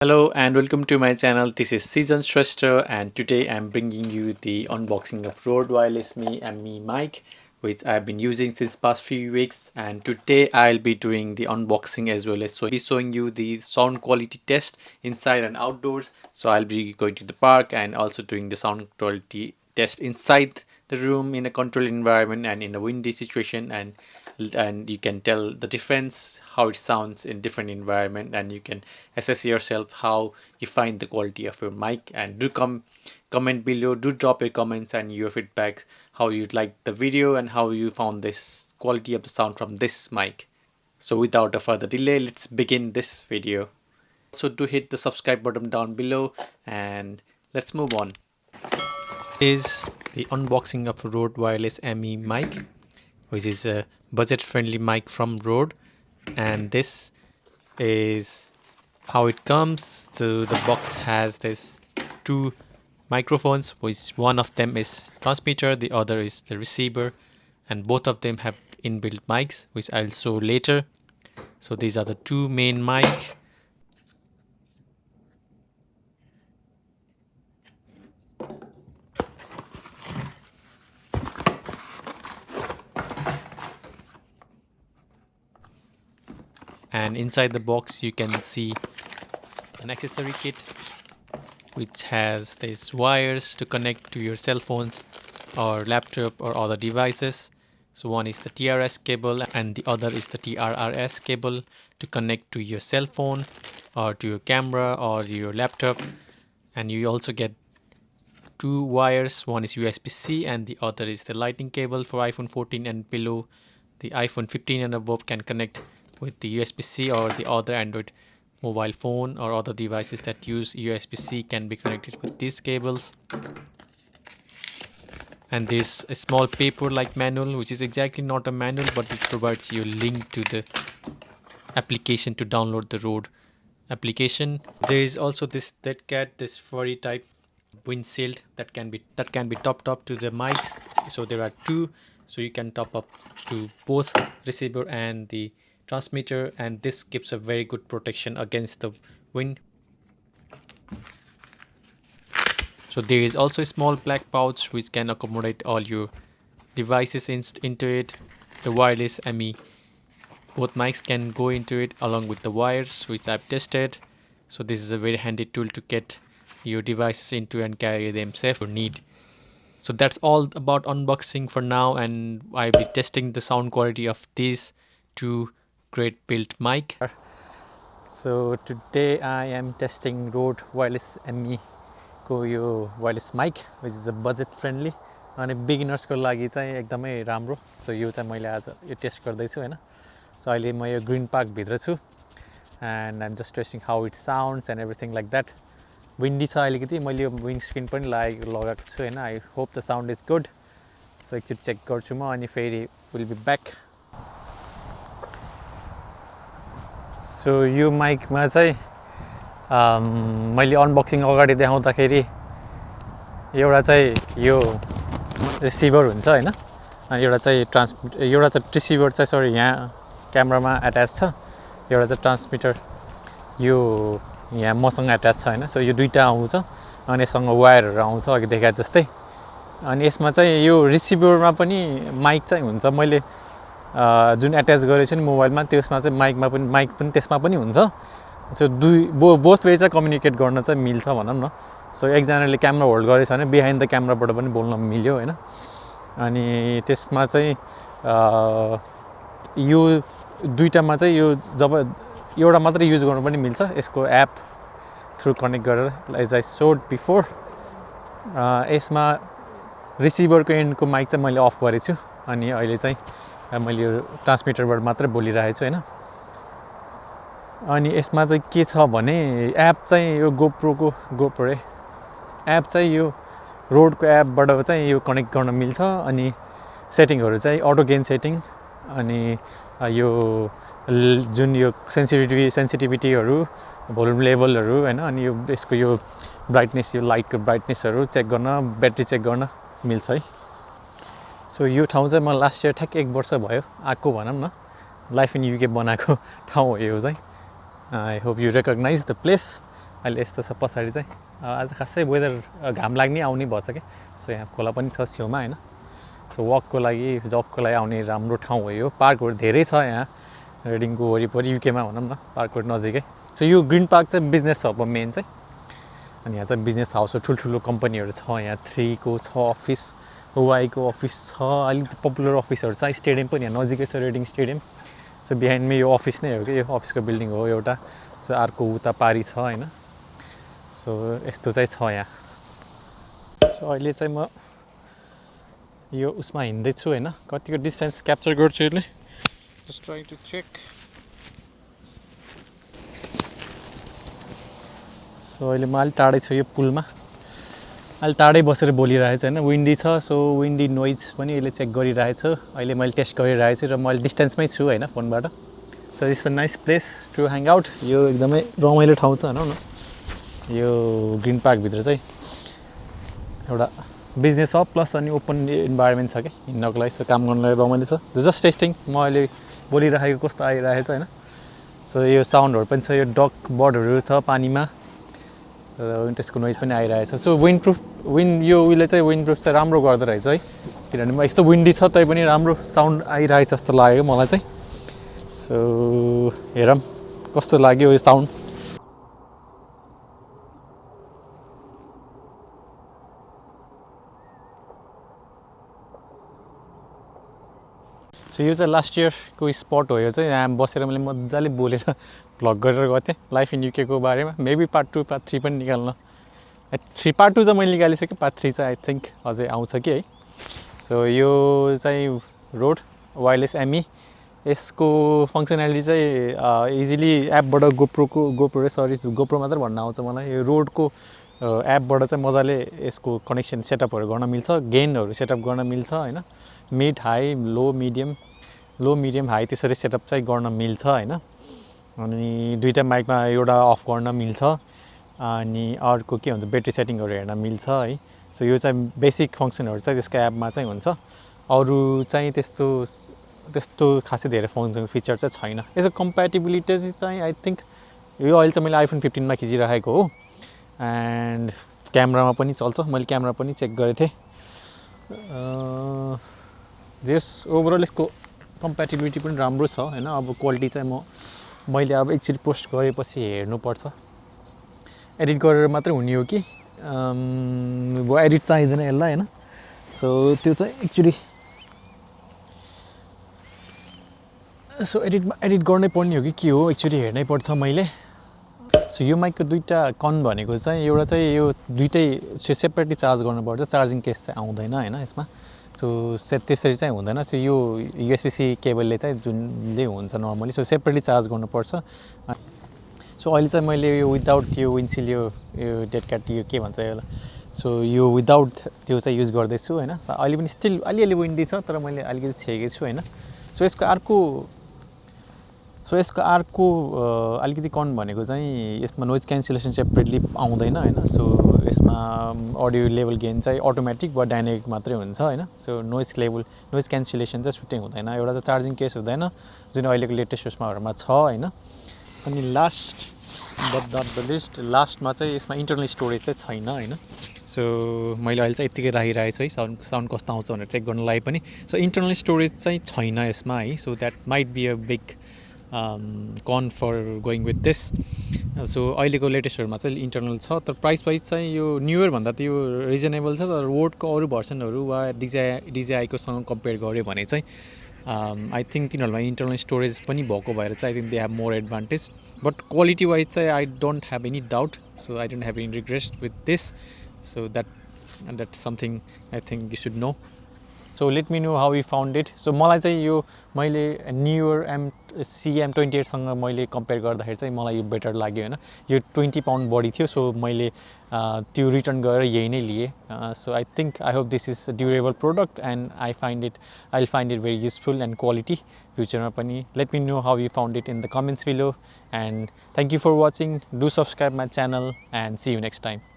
Hello and welcome to my channel. This is Season Shrestha and today I'm bringing you the unboxing of Rode Wireless Me mic, which I've been using since past few weeks, and today I'll be doing the unboxing as well as be showing you the sound quality test inside and outdoors. So I'll be going to the park and also doing the sound quality test inside the room in a controlled environment and in a windy situation, and you can tell the difference how it sounds in different environment, and you can assess yourself how you find the quality of your mic. And do comment below, do drop your comments and your feedback, how you like the video and how you found this quality of the sound from this mic. So without a further delay, let's begin this video. So do hit the subscribe button down below and let's move on. Is the unboxing of Rode Wireless ME mic, which is a budget friendly mic from Rode, and this is how it comes. So the box has this two microphones, which one of them is transmitter, the other is the receiver, and both of them have inbuilt mics, which I'll show later. So these are the two main mic. And inside the box you can see an accessory kit which has these wires to connect to your cell phones or laptop or other devices. So one is the TRS cable and the other is the TRRS cable to connect to your cell phone or to your camera or your laptop. And you also get two wires, one is USB-C and the other is the lightning cable for iPhone 14 and below. The iPhone 15 and above can connect with the USB-C, or the other Android mobile phone or other devices that use USB-C can be connected with these cables. And this a small paper like manual, which is exactly not a manual, but it provides you a link to the application to download the Rode application. There is also this dead cat, this furry type windshield that can be topped up to the mics. So there are two, so you can top up to both receiver and the transmitter, and this gives a very good protection against the wind. So there is also a small black pouch which can accommodate all your devices into it. The wireless ME, both mics can go into it along with the wires, which I've tested. So this is a very handy tool to get your devices into and carry them safe or need. So that's all about unboxing for now, and I'll be testing the sound quality of these two great built mic. So today I am testing Rode Wireless ME को यो wireless mic, which is a budget friendly अनि beginners को लागि चाहिँ एकदमै राम्रो. So यो चाहिँ मैले आज यो टेस्ट गर्दैछु हैन. सो अहिले म यो ग्रीन पार्क भित्र छु and I'm just testing how it sounds and everything like that. Windy छ अलिकति, मैले यो विन्ड स्क्रिन पनि लगाएको छु हैन. I hope the sound is good. So एकचोटि चेक गर्छु म अनि फेरि will be back. सो यो माइकमा चाहिँ मैले अनबक्सिङ अगाडि देखाउँदाखेरि एउटा चाहिँ यो रिसिभर हुन्छ हैन, अनि एउटा चाहिँ रिसिभर चाहिँ सरी यहाँ क्यामेरामा एट्याच छ, एउटा चाहिँ ट्रान्समिटर यो यहाँ मसँग एट्याच छ हैन. सो यो दुईटा आउँछ अनि यससँग वायरहरु आउँछ अघि देखाए जस्तै. अनि यसमा चाहिँ यो रिसिभरमा पनि माइक चाहिँ हुन्छ. मैले जुन एट्याच गरेछु नि मोबाइलमा, त्यसमा चाहिँ माइक पनि त्यसमा पनि हुन्छ. सो बोथ वे चाहिँ कम्युनिकेट गर्न चाहिँ मिल्छ भनौँ न. सो एकजनाले क्यामेरा होल्ड गरेछ भने बिहाइन्ड द क्यामेराबाट पनि बोल्न मिल्यो हैन. अनि त्यसमा चाहिँ यो दुईटामा चाहिँ यो जब एउटा मात्रै युज गर्नु पनि मिल्छ. यसको एप थ्रु कनेक्ट गरेर एज आई सोड बिफोर. यसमा रिसिभरको एन्डको माइक चाहिँ मैले अफ गरेछु छु अनि अहिले चाहिँ मैले यो ट्रान्समिटरबाट मात्रै बोलिरहेको छु हैन. अनि यसमा चाहिँ के छ भने एप चाहिँ यो गोप्रो एप चाहिँ यो रोडको एपबाट चाहिँ यो कनेक्ट गर्न मिल्छ. अनि सेटिङहरु चाहिँ अटो गेन सेटिङ, अनि यो जुन यो सेन्सिटिभिटीहरु, भोल्युम लेभलहरु हैन, अनि यो यसको यो ब्राइटनेस, यो लाइटको ब्राइटनेसहरु चेक गर्न, ब्याट्री चेक गर्न मिल्छ है. सो यो ठाउँ चाहिँ म लास्ट इयर ठ्याक्क 1 वर्ष भयो आएको भनौँ न. लाइफ इन युके बनाएको ठाउँ हो यो चाहिँ. I hope you recognize the place. अहिले यस्तो छ पछाडि चाहिँ आज खासै वेदर घाम लाग्ने आउने भएछ कि सो यहाँ खोला पनि छ छेउमा होइन सो वकको लागि जगको लागि आउने राम्रो ठाउँ हो यो पार्कहरू धेरै छ यहाँ रेडिङको वरिपरि युकेमा भनौँ न पार्कहरू नजिकै सो यो ग्रिन पार्क चाहिँ बिजनेस हब हो मेन चाहिँ अनि यहाँ चाहिँ बिजनेस हाउस हो ठुल्ठुलो कम्पनीहरू छ यहाँ 3 को छ अफिस वाईको अफिस छ अलिकति पपुलर अफिसहरू छ स्टेडियम पनि यहाँ नजिकै छ रेडिङ स्टेडियम सो बिहाइन्डमै यो अफिस नै हो कि यो अफिसको बिल्डिङ हो एउटा सो अर्को उता पारी छ होइन सो यस्तो चाहिँ छ यहाँ सो अहिले चाहिँ म यो उसमा हिँड्दैछु होइन कतिको डिस्टेन्स क्याप्चर गर्छु यसले just try to check so अहिले म अलिक टाढै छु यो पुलमा अहिले टाढै बसेर बोलिरहेको छु होइन विन्डी छ सो विन्डी नोइज पनि यसले चेक गरिरहेको छु अहिले मैले टेस्ट गरिरहेको छु र म अहिले डिस्टेन्समै छु होइन फोनबाट so it's a nice place to hang out यो एकदमै रमाइलो ठाउँ छ भनौँ न यो ग्रिन पार्कभित्र चाहिँ एउटा बिजनेस हब प्लस अनि ओपन इन्भाइरोमेन्ट छ कि हिँड्नको लागि सो काम गर्नलाई रमाइलो छ जस्ट टेस्टिङ म अहिले बोलिरहेको कस्तो आइरहेको छ होइन सो यो साउन्डहरू पनि छ यो डक बर्डहरू छ पानीमा र त्यसको नोइज पनि आइरहेछ सो यो उहिले चाहिँ विन्ड प्रुफ चाहिँ राम्रो गर्दो रहेछ है किनभने म यस्तो विन्डी छ तै पनि राम्रो साउन्ड आइरहेछ जस्तो लाग्यो मलाई चाहिँ सो हेरौँ कस्तो लाग्यो यो साउन्ड सो यो चाहिँ लास्ट इयरको स्पट हो यो चाहिँ यहाँ बसेर मैले मजाले बोलेर भ्लग गरेर गएको थिएँ लाइफ इन युकेको बारेमा मेबी पार्ट 2 पार्ट 3 पनि निकाल्न पार्ट 2 चाहिँ मैले निकालिसकेँ पार्ट 3 चाहिँ आई थिङ्क अझै आउँछ कि है सो यो चाहिँ रोड वायरलेस एमी यसको फङ्सनालिटी चाहिँ इजिली एपबाट गोप्रो मात्र भन्न आउँछ मलाई यो रोडको एपबाट चाहिँ मजाले यसको कनेक्सन सेटअपहरू गर्न मिल्छ गेनहरू सेटअप गर्न मिल्छ होइन mid high low medium high त्यसरी सेटअप चाहिँ गर्न मिल्छ होइन अनि दुईवटा माइकमा एउटा अफ गर्न मिल्छ अनि अर्को के भन्छ ब्याट्री सेटिङहरू हेर्न मिल्छ है सो यो चाहिँ बेसिक फङ्सनहरू चाहिँ त्यसको एपमा चाहिँ हुन्छ अरू चाहिँ त्यस्तो खासै धेरै फङ्सन फिचर चाहिँ छैन यसको कम्प्याटिबिलिटी चाहिँ आई थिङ्क यो अहिले चाहिँ मैले आइफोन 15मा खिचिराखेको हो एन्ड क्यामेरामा पनि चल्छ मैले क्यामेरा पनि चेक गरेको थिएँ जेस ओभरअल यसको कम्प्याटिबिलिटी पनि राम्रो छ होइन अब क्वालिटी चाहिँ मैले अब एकचोटि पोस्ट गरेपछि हेर्नुपर्छ एडिट गरेर मात्रै हुने हो कि एडिट चाहिँदैन यसलाई होइन सो त्यो चाहिँ एकचोटि एडिट गर्नै पर्ने हो कि के हो एकचोटि हेर्नै पर्छ मैले सो यो माइकको दुईवटा कन भनेको चाहिँ एउटा चाहिँ यो दुइटै सेपरेटली चार्ज गर्नुपर्छ चार्जिङ केस चाहिँ आउँदैन होइन यसमा सो त्यसरी चाहिँ हुँदैन सो यो युएसबी-C केबलले चाहिँ जुनले हुन्छ नर्मली सो सेपरेटली चार्ज गर्नुपर्छ सो अहिले चाहिँ मैले यो विदाउट यो विन्डसिल्ड यो डेड क्याट यो के भन्छ यसलाई सो यो विदाउट त्यो चाहिँ युज गर्दैछु होइन अहिले पनि स्टिल अलिअलि विन्डी छ तर मैले अलिकति छेकेको छु होइन सो यसको अर्को अलिकति कन भनेको चाहिँ यसमा नोइज क्यान्सलेसन सेपरेटली आउँदैन होइन सो यसमा अडियो लेभल गेन चाहिँ अटोमेटिक वा डाइनामिक मात्रै हुन्छ होइन सो नोइज क्यान्सलेसन चाहिँ सुटै हुँदैन एउटा चाहिँ चार्जिङ केस हुँदैन जुन अहिलेको लेटेस्ट उसमाहरूमा छ होइन अनि last but not the least लास्टमा चाहिँ यसमा इन्टरनल स्टोरेज चाहिँ छैन होइन सो मैले अहिले चाहिँ यत्तिकै राखिरहेको छु है साउन्ड कस्तो आउँछ भनेर चेक गर्नु लागि पनि सो इन्टरनल स्टोरेज चाहिँ छैन यसमा है so that might be a big con for going with this so अहिलेको लेटेस्टहरूमा चाहिँ इन्टरनल छ तर प्राइस वाइज चाहिँ यो न्यु इयर भन्दा त यो रिजनेबल छ तर रोडको अरू भर्सनहरू वा डिजाईकोसँग कम्पेयर गऱ्यो भने चाहिँ आई थिङ्क तिनीहरूमा इन्टरनल स्टोरेज पनि भएको भएर चाहिँ I think they have more advantage but quality wise चाहिँ I don't have any doubt so I don't have any regret with this so that something I think you should know so let me know how you found it so मलाई चाहिँ यो मैले new year CM28सँग मैले compare गर्दाखेरि चाहिँ मलाई यो better लाग्यो होइन यो 20 पाउन्ड बढी थियो सो मैले त्यो रिटर्न गरेर यही नै लिएँ so I think I hope this is durable product and I find it very useful and quality फ्युचरमा पनि let me know how you found it in the comments below and thank you for watching do subscribe my channel and see you next time